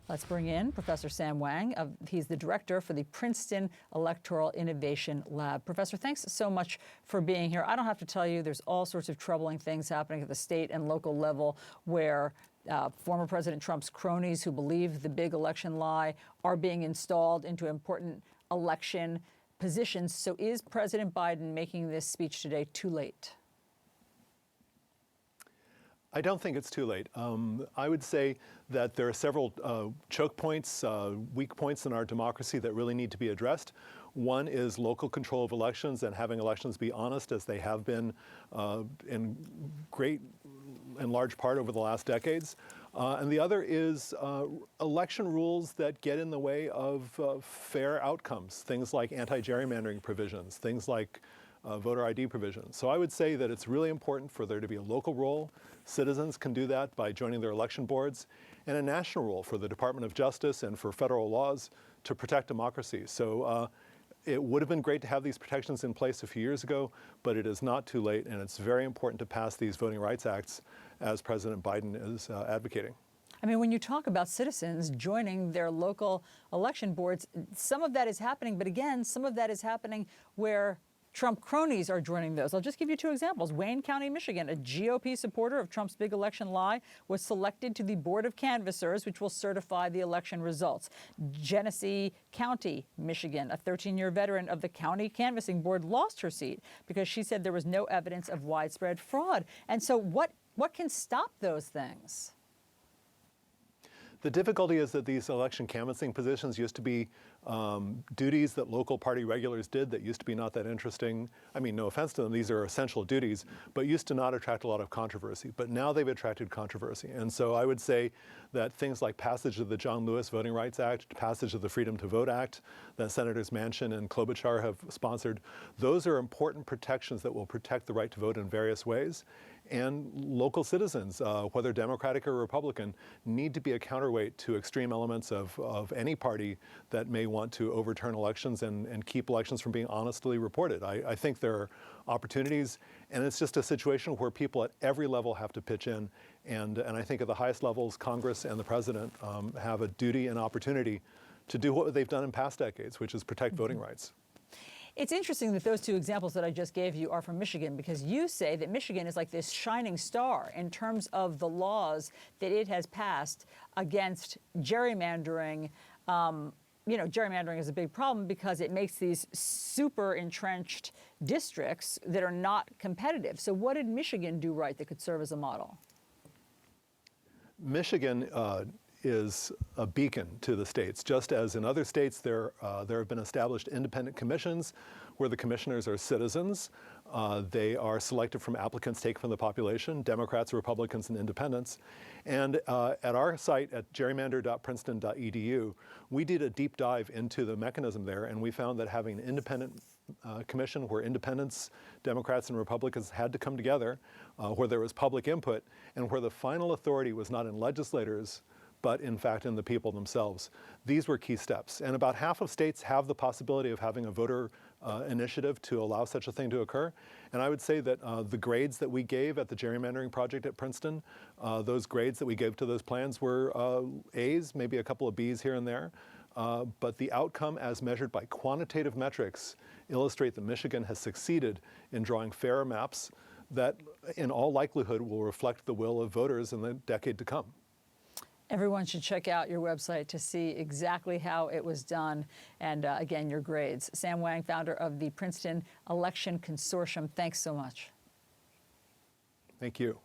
Let's bring in Professor Sam Wang. He's the director for the Princeton Electoral Innovation Lab. Professor, thanks so much for being here. I don't have to tell you, there's all sorts of troubling things happening at the state and local level where former President Trump's cronies who believe the big election lie are being installed into important election positions. So is President Biden making this speech today too late? I don't think it's too late. I would say that there are several choke points, weak points in our democracy that really need to be addressed. One is local control of elections and having elections be honest, as they have been in large part over the last decades. And the other is election rules that get in the way of fair outcomes, things like anti-gerrymandering provisions, things like voter ID provisions. So I would say that it's really important for there to be a local role. Citizens can do that by joining their election boards, and a national role for the Department of Justice and for federal laws to protect democracy. So it would have been great to have these protections in place a few years ago, but it is not too late, and it's very important to pass these voting rights acts as President Biden is advocating. I mean, when you talk about citizens joining their local election boards, some of that is happening, but again, some of that is happening where Trump cronies are joining those. I'll just give you two examples. Wayne County, Michigan, a GOP supporter of Trump's big election lie was selected to the Board of Canvassers, which will certify the election results. Genesee County, Michigan, a 13-year veteran of the county canvassing board lost her seat because she said there was no evidence of widespread fraud. And so what can stop those things? The difficulty is that these election canvassing positions used to be duties that local party regulars did that used to be not that interesting. I mean, no offense to them, these are essential duties, but used to not attract a lot of controversy. But now they've attracted controversy. And so I would say that things like passage of the John Lewis Voting Rights Act, passage of the Freedom to Vote Act that Senators Manchin and Klobuchar have sponsored, those are important protections that will protect the right to vote in various ways. And local citizens, whether Democratic or Republican, need to be a counterweight to extreme elements of any party that may want to overturn elections and keep elections from being honestly reported. I think there are opportunities, and it's just a situation where people at every level have to pitch in. And I think at the highest levels, Congress and the President have a duty and opportunity to do what they've done in past decades, which is protect voting rights. It's interesting that those two examples that I just gave you are from Michigan, because you say that Michigan is like this shining star in terms of the laws that it has passed against gerrymandering. Gerrymandering is a big problem because it makes these super entrenched districts that are not competitive. So what did Michigan do right that could serve as a model? Michigan is a beacon to the states. Just as in other states, there have been established independent commissions where the commissioners are citizens. They are selected from applicants taken from the population, Democrats, Republicans, and independents. And at our site at gerrymander.princeton.edu, we did a deep dive into the mechanism there, and we found that having an independent commission where independents, Democrats, and Republicans had to come together, where there was public input, and where the final authority was not in legislators, but in fact in the people themselves. These were key steps. And about half of states have the possibility of having a voter initiative to allow such a thing to occur. And I would say that the grades that we gave at the gerrymandering project at Princeton, those grades that we gave to those plans were A's, maybe a couple of B's here and there. But the outcome as measured by quantitative metrics illustrate that Michigan has succeeded in drawing fairer maps that in all likelihood will reflect the will of voters in the decade to come. Everyone should check out your website to see exactly how it was done and, again, your grades. Sam Wang, founder of the Princeton Election Consortium, thanks so much. Thank you.